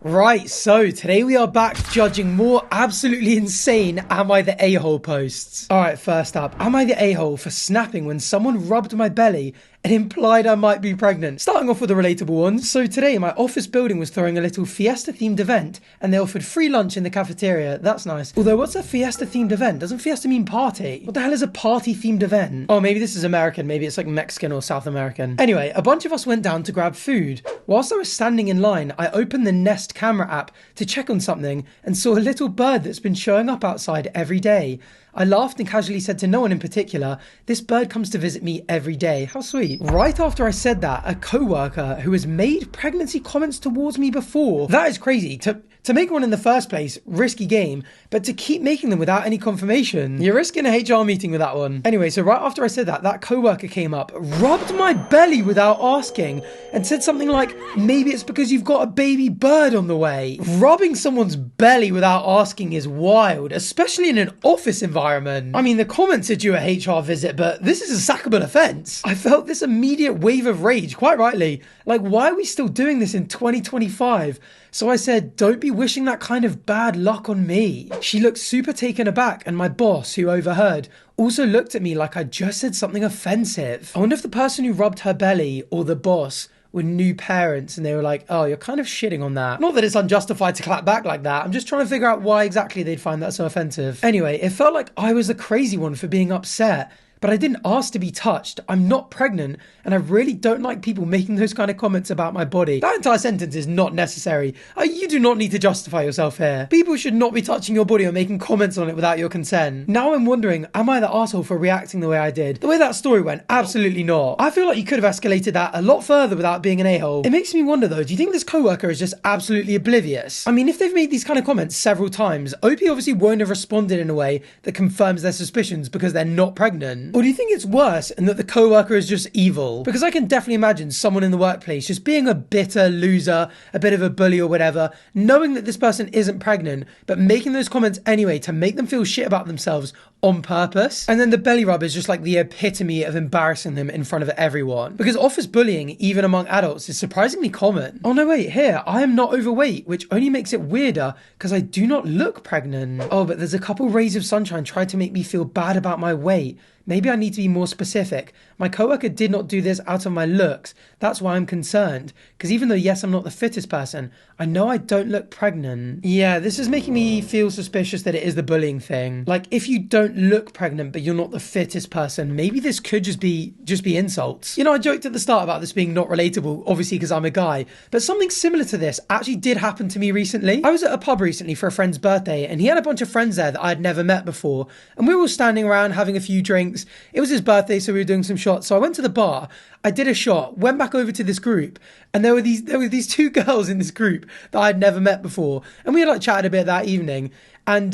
Right, so today we are back judging more absolutely insane Am I the A-hole posts. Alright, first up, am I the A-hole for snapping when someone rubbed my belly and implied I might be pregnant? Starting off with the relatable ones. So today my office building was throwing a little fiesta themed event and they offered free lunch in the cafeteria. That's nice. Although what's a fiesta themed event? Doesn't fiesta mean party? What the hell is a party themed event? Oh, maybe this is American. Maybe it's like Mexican or South American. Anyway, a bunch of us went down to grab food. Whilst I was standing in line, I opened the Nest camera app to check on something and saw a little bird that's been showing up outside every day. I laughed and casually said to no one in particular, "This bird comes to visit me every day." How sweet. Right after I said that, a co-worker who has made pregnancy comments towards me before. That is crazy. To make one in the first place, risky game, but to keep making them without any confirmation, you're risking a HR meeting with that one. Anyway, so right after I said that, that co-worker came up, rubbed my belly without asking, and said something like, "Maybe it's because you've got a baby bird on the way." Rubbing someone's belly without asking is wild, especially in an office environment. I mean, the comments are due a HR visit, but this is a sackable offence. I felt this immediate wave of rage, quite rightly. Like, why are we still doing this in 2025? So I said, "Don't be wishing that kind of bad luck on me." She looked super taken aback, and my boss, who overheard, also looked at me like I just said something offensive. I wonder if the person who rubbed her belly, or the boss, were new parents and they were like, "Oh, you're kind of shitting on that." Not that it's unjustified to clap back like that. I'm just trying to figure out why exactly they'd find that so offensive. Anyway, it felt like I was the crazy one for being upset. But I didn't ask to be touched. I'm not pregnant, and I really don't like people making those kind of comments about my body. That entire sentence is not necessary. You do not need to justify yourself here. People should not be touching your body or making comments on it without your consent. Now I'm wondering, am I the asshole for reacting the way I did? The way that story went, absolutely not. I feel like you could have escalated that a lot further without being an a-hole. It makes me wonder though, do you think this coworker is just absolutely oblivious? I mean, if they've made these kind of comments several times, OP obviously won't have responded in a way that confirms their suspicions because they're not pregnant. Or do you think it's worse and that the coworker is just evil? Because I can definitely imagine someone in the workplace just being a bitter loser, a bit of a bully or whatever, knowing that this person isn't pregnant, but making those comments anyway to make them feel shit about themselves on purpose. And then the belly rub is just like the epitome of embarrassing them in front of everyone. Because office bullying, even among adults, is surprisingly common. Oh no, wait, here, I am not overweight, which only makes it weirder because I do not look pregnant. Oh, but there's a couple rays of sunshine trying to make me feel bad about my weight. Maybe I need to be more specific. My coworker did not do this out of my looks. That's why I'm concerned. Because even though, yes, I'm not the fittest person, I know I don't look pregnant. Yeah, this is making me feel suspicious that it is the bullying thing. Like, if you don't look pregnant, but you're not the fittest person, maybe this could just be insults. You know, I joked at the start about this being not relatable, obviously because I'm a guy, but something similar to this actually did happen to me recently. I was at a pub recently for a friend's birthday, and he had a bunch of friends there that I'd never met before, and we were all standing around having a few drinks. It was his birthday, so we were doing some shots. So I went to the bar, I did a shot, went back over to this group, and there were these two girls in this group that I'd never met before. And we had like chatted a bit that evening. And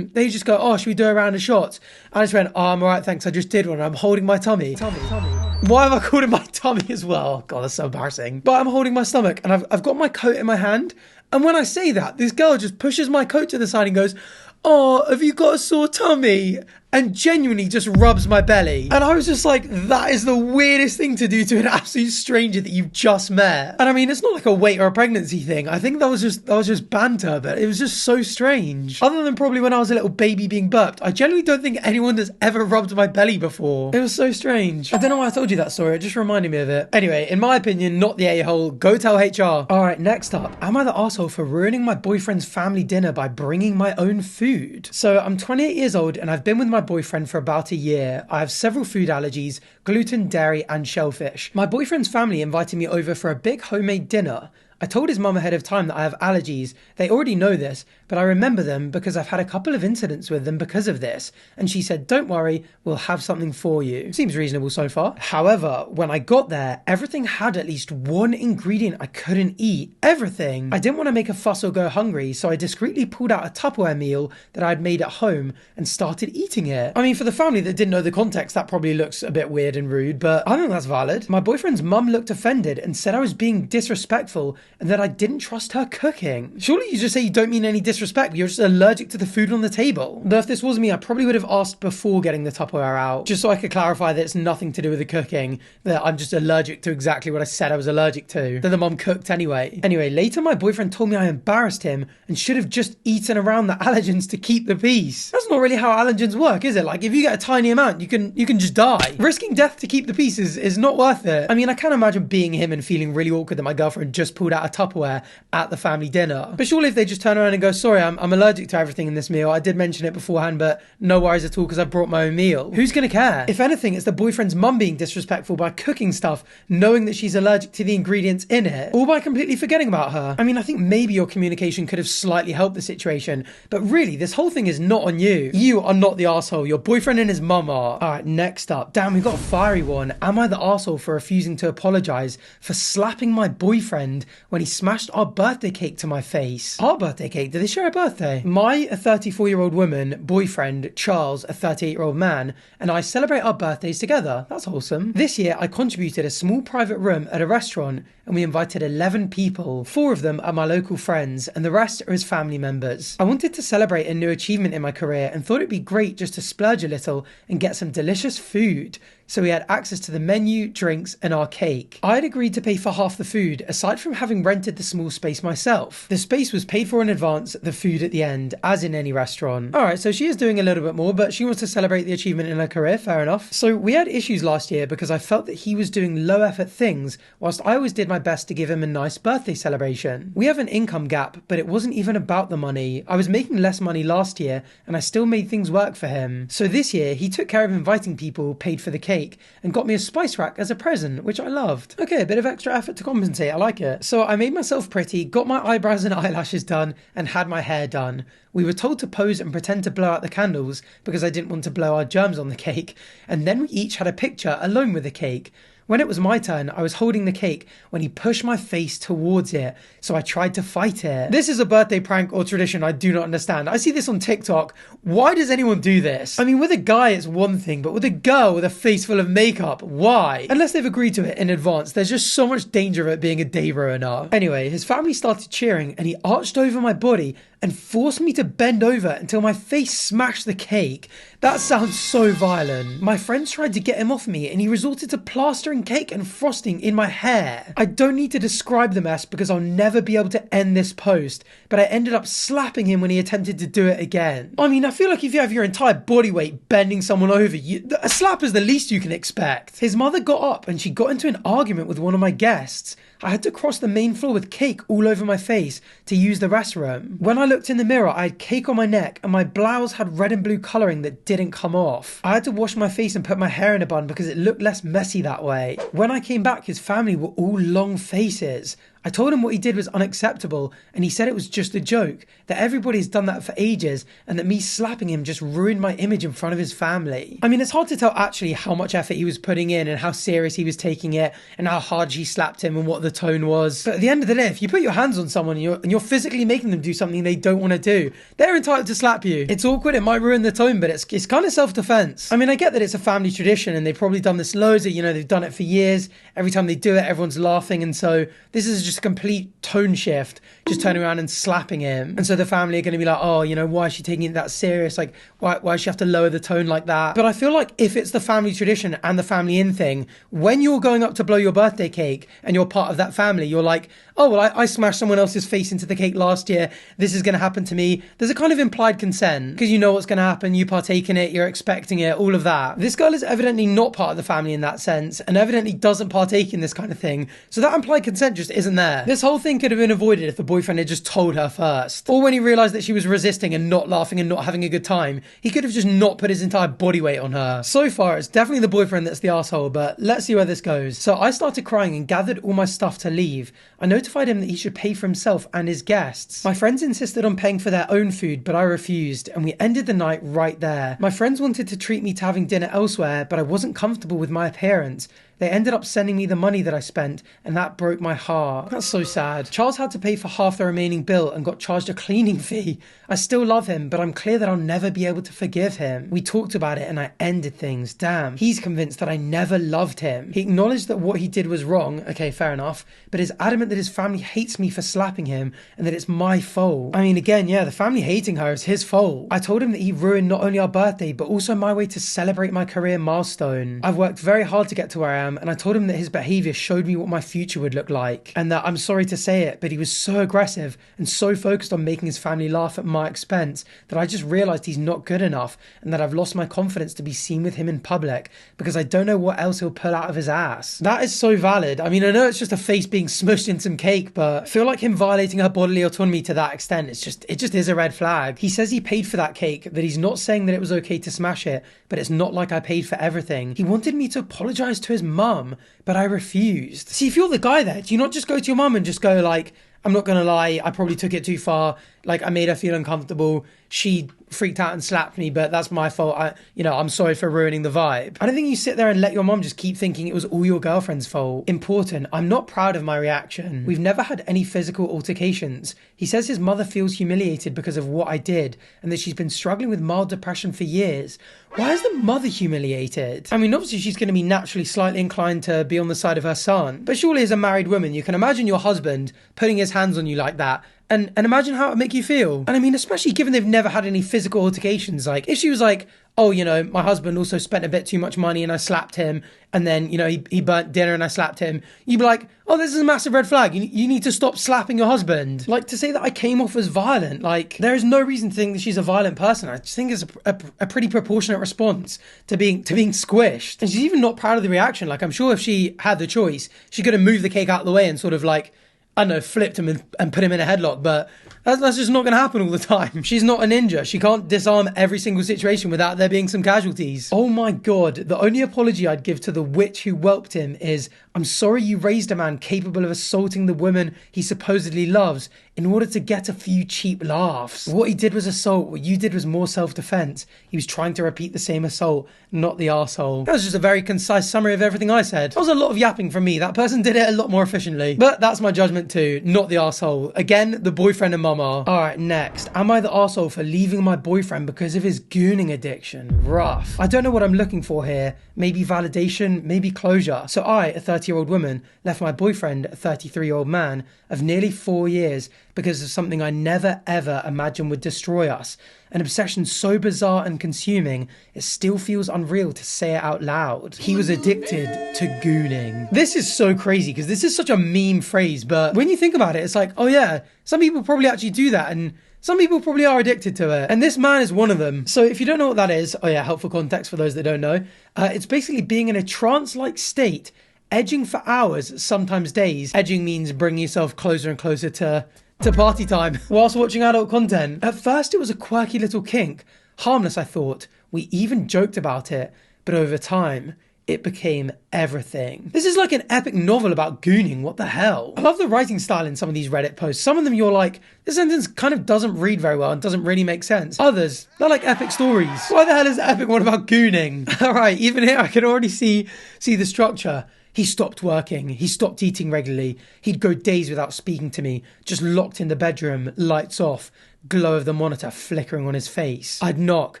they just go, "Oh, should we do a round of shots?" And I just went, "Oh, I'm all right, thanks. I just did one. I'm holding my tummy." Why have I called it my tummy as well? God, that's so embarrassing. But I'm holding my stomach, and I've got my coat in my hand. And when I say that, this girl just pushes my coat to the side and goes, "Oh, have you got a sore tummy?" And genuinely just rubs my belly. And I was just like, that is the weirdest thing to do to an absolute stranger that you've just met. And I mean, it's not like a weight or a pregnancy thing. I think that was just banter, but it was just so strange. Other than probably when I was a little baby being burped, I generally don't think anyone has ever rubbed my belly before. It was so strange. I don't know why I told you that story. It just reminded me of it. Anyway, in my opinion, not the a-hole. Go tell HR. All right, next up. Am I the asshole for ruining my boyfriend's family dinner by bringing my own food? So I'm 28 years old and I've been with my boyfriend for about a year. I have several food allergies, gluten, dairy, and shellfish. My boyfriend's family invited me over for a big homemade dinner. I told his mum ahead of time that I have allergies. They already know this, but I remember them because I've had a couple of incidents with them because of this. And she said, "Don't worry, we'll have something for you." Seems reasonable so far. However, when I got there, everything had at least one ingredient I couldn't eat. Everything. I didn't want to make a fuss or go hungry, so I discreetly pulled out a Tupperware meal that I'd made at home and started eating it. I mean, for the family that didn't know the context, that probably looks a bit weird and rude, but I think that's valid. My boyfriend's mum looked offended and said I was being disrespectful and that I didn't trust her cooking. Surely you just say you don't mean any disrespect, but you're just allergic to the food on the table. Though if this was me, I probably would have asked before getting the Tupperware out, just so I could clarify that it's nothing to do with the cooking, that I'm just allergic to exactly what I said I was allergic to, that the mum cooked anyway. Anyway, later my boyfriend told me I embarrassed him and should have just eaten around the allergens to keep the peace. That's not really how allergens work, is it? Like, if you get a tiny amount, you can just die. Risking death to keep the peace is not worth it. I mean, I can't imagine being him and feeling really awkward that my girlfriend just pulled out a Tupperware at the family dinner. But surely if they just turn around and go, sorry, I'm allergic to everything in this meal. I did mention it beforehand, but no worries at all because I brought my own meal. Who's gonna care? If anything, it's the boyfriend's mum being disrespectful by cooking stuff, knowing that she's allergic to the ingredients in it, or by completely forgetting about her. I mean, I think maybe your communication could have slightly helped the situation, but really, this whole thing is not on you. You are not the arsehole. Your boyfriend and his mum are. Alright, next up. Damn, we've got a fiery one. Am I the arsehole for refusing to apologise for slapping my boyfriend when he smashed our birthday cake to my face? Our birthday cake? Did they share a birthday? A 34-year-old woman, boyfriend, Charles, a 38-year-old man, and I celebrate our birthdays together. That's wholesome. This year, I contributed a small private room at a restaurant and we invited 11 people. 4 of them are my local friends and the rest are his family members. I wanted to celebrate a new achievement in my career and thought it'd be great just to splurge a little and get some delicious food. So we had access to the menu, drinks, and our cake. I had agreed to pay for half the food, aside from having rented the small space myself. The space was paid for in advance, the food at the end, as in any restaurant. Alright, so she is doing a little bit more, but she wants to celebrate the achievement in her career, fair enough. So we had issues last year because I felt that he was doing low effort things, whilst I always did my best to give him a nice birthday celebration. We have an income gap, but it wasn't even about the money. I was making less money last year, and I still made things work for him. So this year, he took care of inviting people, paid for the cake, and got me a spice rack as a present, which I loved. Okay, a bit of extra effort to compensate, I like it. So I made myself pretty, got my eyebrows and eyelashes done, and had my hair done. We were told to pose and pretend to blow out the candles because I didn't want to blow our germs on the cake, and then we each had a picture alone with the cake. When it was my turn, I was holding the cake when he pushed my face towards it, so I tried to fight it. This is a birthday prank or tradition I do not understand. I see this on TikTok. Why does anyone do this? I mean, with a guy it's one thing, but with a girl with a face full of makeup, why? Unless they've agreed to it in advance, there's just so much danger of it being a day ruiner. Anyway, his family started cheering and he arched over my body and forced me to bend over until my face smashed the cake. That sounds so violent. My friends tried to get him off me and he resorted to plastering cake and frosting in my hair. I don't need to describe the mess because I'll never be able to end this post, but I ended up slapping him when he attempted to do it again. I mean, I feel like if you have your entire body weight bending someone over, a slap is the least you can expect. His mother got up and she got into an argument with one of my guests. I had to cross the main floor with cake all over my face to use the restroom. When I looked in the mirror, I had cake on my neck and my blouse had red and blue colouring that didn't come off. I had to wash my face and put my hair in a bun because it looked less messy that way. When I came back, his family were all long faces. I told him what he did was unacceptable and he said it was just a joke, that everybody's done that for ages and that me slapping him just ruined my image in front of his family. I mean, it's hard to tell actually how much effort he was putting in and how serious he was taking it and how hard she slapped him and what the tone was. But at the end of the day, if you put your hands on someone and you're physically making them do something they don't want to do, they're entitled to slap you. It's awkward, it might ruin the tone, but it's kind of self-defense. I mean, I get that it's a family tradition and they've probably done this loads of, they've done it for years. Every time they do it, everyone's laughing, and so this is just a complete tone shift, just turning around and slapping him. And so the family are going to be like, oh, why is she taking it that serious? Like, why does she have to lower the tone like that? But I feel like if it's the family tradition and the family in thing, when you're going up to blow your birthday cake and you're part of that family, you're like, oh, well, I smashed someone else's face into the cake last year. This is going to happen to me. There's a kind of implied consent because you know what's going to happen. You partake in it. You're expecting it, all of that. This girl is evidently not part of the family in that sense and evidently doesn't partake in this kind of thing. So that implied consent just isn't there. This whole thing could have been avoided if the boyfriend had just told her first. Or when he realised that she was resisting and not laughing and not having a good time, he could have just not put his entire body weight on her. So far, it's definitely the boyfriend that's the asshole, but let's see where this goes. So I started crying and gathered all my stuff to leave. I notified him that he should pay for himself and his guests. My friends insisted on paying for their own food, but I refused, and we ended the night right there. My friends wanted to treat me to having dinner elsewhere, but I wasn't comfortable with my appearance. They ended up sending me the money that I spent, and that broke my heart. That's so sad. Charles had to pay for half the remaining bill and got charged a cleaning fee. I still love him, but I'm clear that I'll never be able to forgive him. We talked about it and I ended things. Damn. He's convinced that I never loved him. He acknowledged that what he did was wrong. Okay, fair enough. But is adamant that his family hates me for slapping him and that it's my fault. I mean, again, yeah, the family hating her is his fault. I told him that he ruined not only our birthday, but also my way to celebrate my career milestone. I've worked very hard to get to where I am, and I told him that his behavior showed me what my future would look like, and that I'm sorry to say it, but he was so aggressive and so focused on making his family laugh at my expense that I just realized he's not good enough, and that I've lost my confidence to be seen with him in public because I don't know what else he'll pull out of his ass. That is so valid. I mean, I know it's just a face being smushed in some cake, but I feel like him violating her bodily autonomy to that extent, it just is a red flag. He says he paid for that cake, that he's not saying that it was okay to smash it, but it's not like I paid for everything. He wanted me to apologize to his mum, but I refused. See, if you're the guy there, do you not just go to your mum and just go like, I'm not gonna lie, I probably took it too far, like I made her feel uncomfortable, she freaked out and slapped me, but that's my fault, I'm sorry for ruining the vibe. I don't think you sit there and let your mom just keep thinking it was all your girlfriend's fault. Important, I'm not proud of my reaction. We've never had any physical altercations. He says his mother feels humiliated because of what I did, and that she's been struggling with mild depression for years. Why is the mother humiliated? I mean, obviously she's going to be naturally slightly inclined to be on the side of her son, but surely as a married woman, you can imagine your husband putting his hands on you like that, and imagine how it would make you feel. And I mean, especially given they've never had any physical altercations. Like, if she was like, oh, my husband also spent a bit too much money and I slapped him, and then, he burnt dinner and I slapped him, you'd be like, oh, this is a massive red flag. You need to stop slapping your husband. Like, to say that I came off as violent, like, there is no reason to think that she's a violent person. I just think it's a pretty proportionate response to being squished. And she's even not proud of the reaction. Like, I'm sure if she had the choice, she could have moved the cake out of the way and sort of like, I don't know, flipped him and put him in a headlock, but that's just not going to happen all the time. She's not a ninja. She can't disarm every single situation without there being some casualties. Oh my God, the only apology I'd give to the witch who whelped him is, I'm sorry you raised a man capable of assaulting the woman he supposedly loves in order to get a few cheap laughs. What he did was assault, what you did was more self-defense. He was trying to repeat the same assault, not the arsehole. That was just a very concise summary of everything I said. That was a lot of yapping from me. That person did it a lot more efficiently. But that's my judgment too, not the arsehole. Again, the boyfriend and mum are. Alright, next. Am I the arsehole for leaving my boyfriend because of his gooning addiction? Rough. I don't know what I'm looking for here. Maybe validation, maybe closure. So I, a 30-year-old woman, left my boyfriend, a 33-year-old man, of nearly 4 years because of something I never ever imagined would destroy us. An obsession so bizarre and consuming, it still feels unreal to say it out loud. He was addicted to gooning. This is so crazy because this is such a meme phrase, but when you think about it, it's like, oh yeah, some people probably actually do that, and some people probably are addicted to it. And this man is one of them. So if you don't know what that is, oh yeah, helpful context for those that don't know. It's basically being in a trance-like state, edging for hours, sometimes days. Edging means bringing yourself closer and closer to party time whilst watching adult content. At first it was a quirky little kink. Harmless, I thought. We even joked about it. But over time, it became everything. This is like an epic novel about gooning. What the hell? I love the writing style in some of these Reddit posts. Some of them you're like, this sentence kind of doesn't read very well and doesn't really make sense. Others, they're like epic stories. Why the hell is the epic one about gooning? Alright, even here I can already see the structure. He stopped working. He stopped eating regularly. He'd go days without speaking to me, just locked in the bedroom, lights off, glow of the monitor flickering on his face. I'd knock,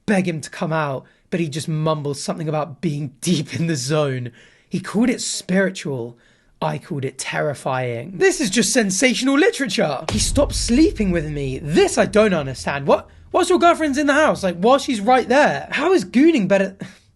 beg him to come out, but he'd just mumble something about being deep in the zone. He called it spiritual. I called it terrifying. This is just sensational literature. He stopped sleeping with me. This I don't understand. What? Whilst your girlfriend's in the house, like while she's right there. How is gooning better?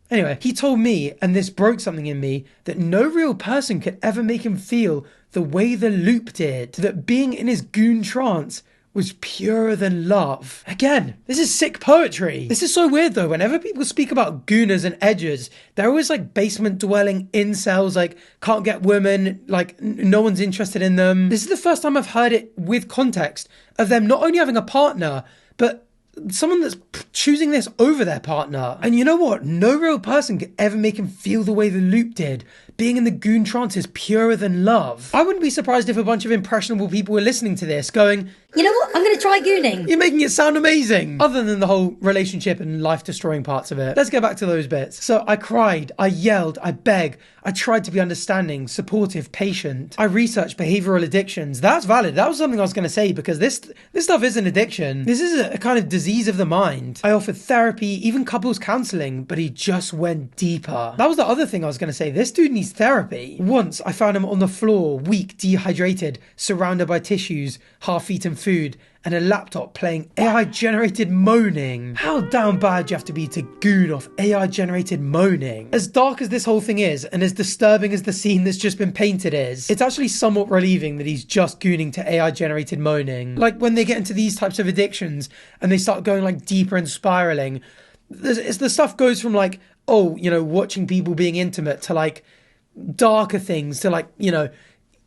Anyway, he told me, and this broke something in me, that no real person could ever make him feel the way the loop did. That being in his goon trance was purer than love. Again, this is sick poetry. This is so weird though. Whenever people speak about gooners and edgers, they're always like basement dwelling incels, like can't get women, like no one's interested in them. This is the first time I've heard it with context of them not only having a partner, but someone that's choosing this over their partner. And you know what? No real person could ever make him feel the way the loop did. Being in the goon trance is purer than love. I wouldn't be surprised if a bunch of impressionable people were listening to this going, you know what I'm going to try gooning. You're making it sound amazing. Other than the whole relationship and life-destroying parts of it. Let's get back to those bits. So I cried, I yelled, I begged. I tried to be understanding, supportive, patient. I researched behavioral addictions. That's valid. That was something I was going to say because this stuff is an addiction. This is a kind of disease of the mind. I offered therapy, even couples counseling, but he just went deeper. That was the other thing I was going to say. This dude needs therapy. Once I found him on the floor, weak, dehydrated, surrounded by tissues, half-eaten food, and a laptop playing AI-generated moaning. How down bad do you have to be to goon off AI-generated moaning? As dark as this whole thing is, and as disturbing as the scene that's just been painted is, it's actually somewhat relieving that he's just gooning to AI-generated moaning. Like when they get into these types of addictions, and they start going like deeper and spiraling, the stuff goes from like, oh, you know, watching people being intimate to like darker things to like, you know,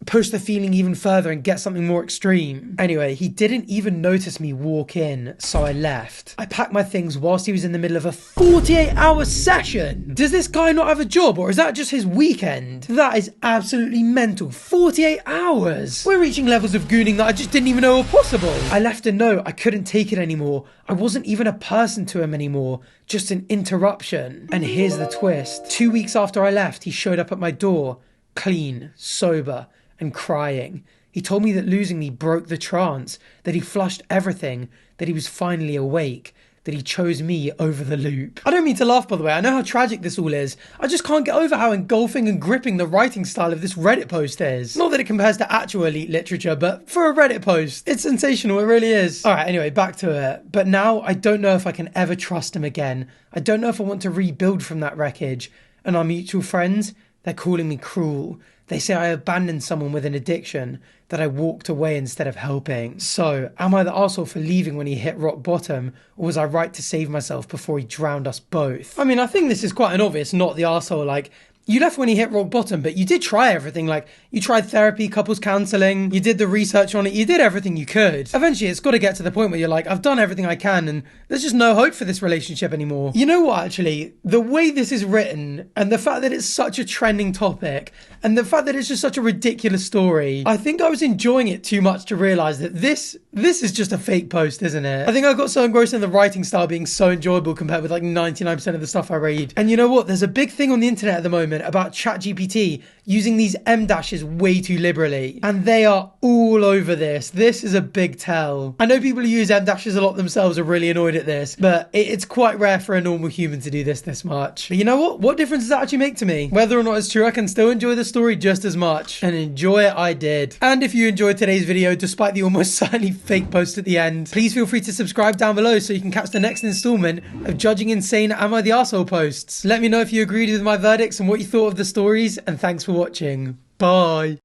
push the feeling even further and get something more extreme. Anyway, he didn't even notice me walk in, so I left. I packed my things whilst he was in the middle of a 48-hour session. Does this guy not have a job, or is that just his weekend? That is absolutely mental. 48 hours. We're reaching levels of gooning that I just didn't even know were possible. I left a note. I couldn't take it anymore. I wasn't even a person to him anymore, just an interruption. And here's the twist. 2 weeks after I left, he showed up at my door, clean, sober, and crying. He told me that losing me broke the trance, that he flushed everything, that he was finally awake, that he chose me over the loop. I don't mean to laugh, by the way. I know how tragic this all is. I just can't get over how engulfing and gripping the writing style of this Reddit post is. Not that it compares to actual elite literature, but for a Reddit post, it's sensational. It really is. All right, anyway, back to it. But now I don't know if I can ever trust him again. I don't know if I want to rebuild from that wreckage. And our mutual friends, they're calling me cruel. They say I abandoned someone with an addiction, that I walked away instead of helping. So, am I the arsehole for leaving when he hit rock bottom, or was I right to save myself before he drowned us both? I mean, I think this is quite an obvious not the arsehole. Like, you left when he hit rock bottom, but you did try everything. Like, you tried therapy, couples counselling, you did the research on it, you did everything you could. Eventually, it's got to get to the point where you're like, I've done everything I can, and there's just no hope for this relationship anymore. You know what, actually? The way this is written, and the fact that it's such a trending topic, and the fact that it's just such a ridiculous story, I think I was enjoying it too much to realise that this is just a fake post, isn't it? I think I got so engrossed in the writing style being so enjoyable compared with like 99% of the stuff I read. And you know what? There's a big thing on the internet at the moment about ChatGPT using these M dashes way too liberally. And they are all over this. This is a big tell. I know people who use M dashes a lot themselves are really annoyed at this, but it's quite rare for a normal human to do this much. But you know what? What difference does that actually make to me? Whether or not it's true, I can still enjoy the story just as much. And enjoy it, I did. And if you enjoyed today's video, despite the almost certainly fake post at the end, please feel free to subscribe down below so you can catch the next installment of Judging Insane Am I the Arsehole posts. Let me know if you agreed with my verdicts and what you thought of the stories, and thanks for watching. Bye.